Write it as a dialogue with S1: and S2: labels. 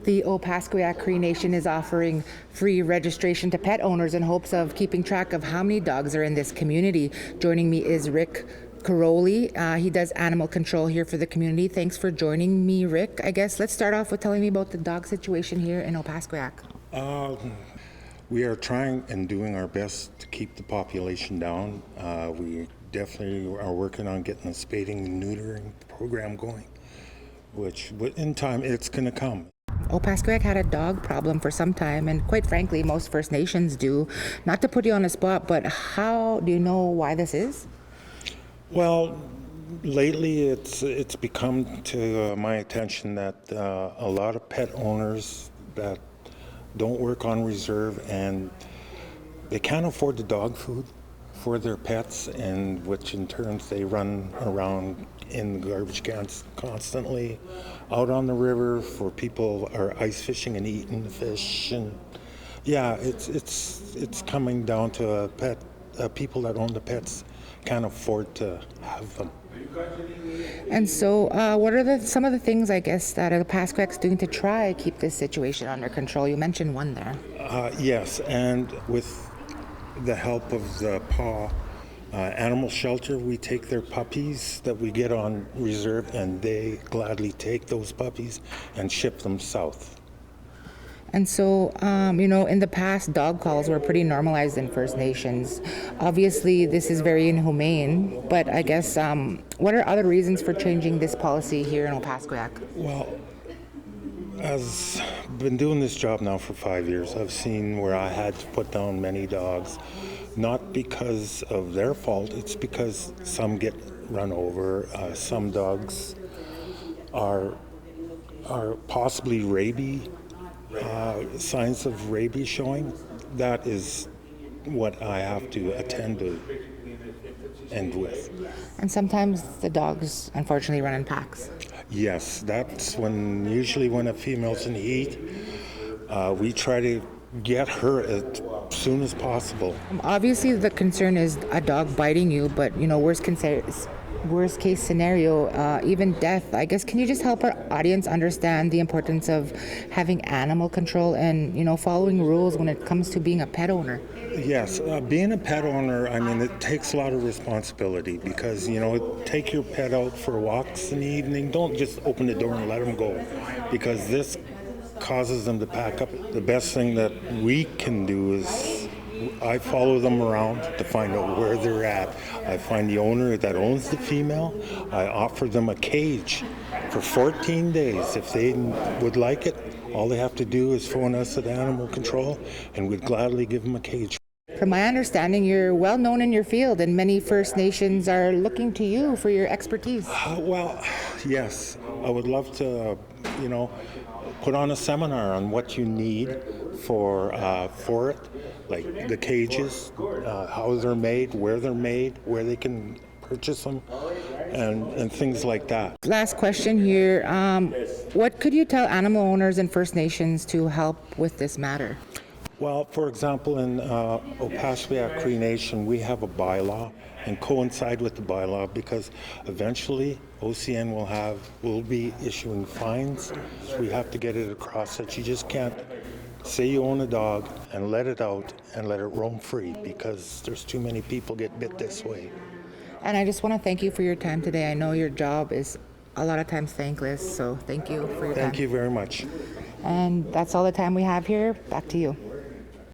S1: The Opaskwayak Cree Nation is offering free registration to pet owners in hopes of keeping track of how many dogs are in this community. Joining me is Rick Caroli. He does animal control here for the community. Thanks for joining me, Rick. I guess let's start off with telling me about the dog situation here in Opaskwayak.
S2: We are trying and doing our best to keep the population down. We definitely are working on getting a spading and neutering program going, which in time it's going to come.
S1: Opaskwayak had a dog problem for some time, and quite frankly, most First Nations do. Not to put you on the spot, but how do you know why this is?
S2: Well, lately it's become to my attention that a lot of pet owners that don't work on reserve and they can't afford the dog food for their pets, and which in turn they run around in the garbage cans constantly, out on the river for people are ice fishing and eating the fish, and yeah, it's coming down to people that own the pets can't afford to have them.
S1: And so, what are some of the things, I guess, that Opaskwaяк's doing to try keep this situation under control? You mentioned one there.
S2: Yes, and with the help of the PAW Animal Shelter, we take their puppies that we get on reserve, and they gladly take those puppies and ship them south.
S1: And so, in the past, dog calls were pretty normalized in First Nations. Obviously, this is very inhumane, but I guess, what are other reasons for changing this policy here in Opaskwayak?
S2: Well, as I've been doing this job now for 5 years, I've seen where I had to put down many dogs, not because of their fault, it's because some get run over, some dogs are possibly rabies. Signs of rabies showing. That is what I have to attend to end with.
S1: And sometimes the dogs, unfortunately, run in packs.
S2: Yes, that's usually when a female's in heat, we try to get her as soon as possible.
S1: Obviously, the concern is a dog biting you, but worst case scenario, even death. I guess, can you just help our audience understand the importance of having animal control and, following rules when it comes to being a pet owner?
S2: Yes, being a pet owner, it takes a lot of responsibility because, take your pet out for walks in the evening. Don't just open the door and let them go, because this causes them to pack up. The best thing that we can do is I follow them around to find out where they're at. I find the owner that owns the female. I offer them a cage for 14 days. If they would like it, all they have to do is phone us at Animal Control, and we'd gladly give them a cage.
S1: From my understanding, you're well known in your field, and many First Nations are looking to you for your expertise.
S2: Well, yes. I would love to, put on a seminar on what you need for it, like the cages, how they're made, where they can purchase them, and things like that.
S1: Last question here. What could you tell animal owners and First Nations to help with this matter?
S2: Well, for example, in Opaskwayak Cree Nation, we have a bylaw, and coincide with the bylaw because eventually OCN will be issuing fines. So we have to get it across that you just can't say you own a dog and let it out and let it roam free, because there's too many people get bit this way.
S1: And I just want to thank you for your time today. I know your job is a lot of times thankless, so thank you for your time.
S2: Thank you very much.
S1: And that's all the time we have here. Back to you.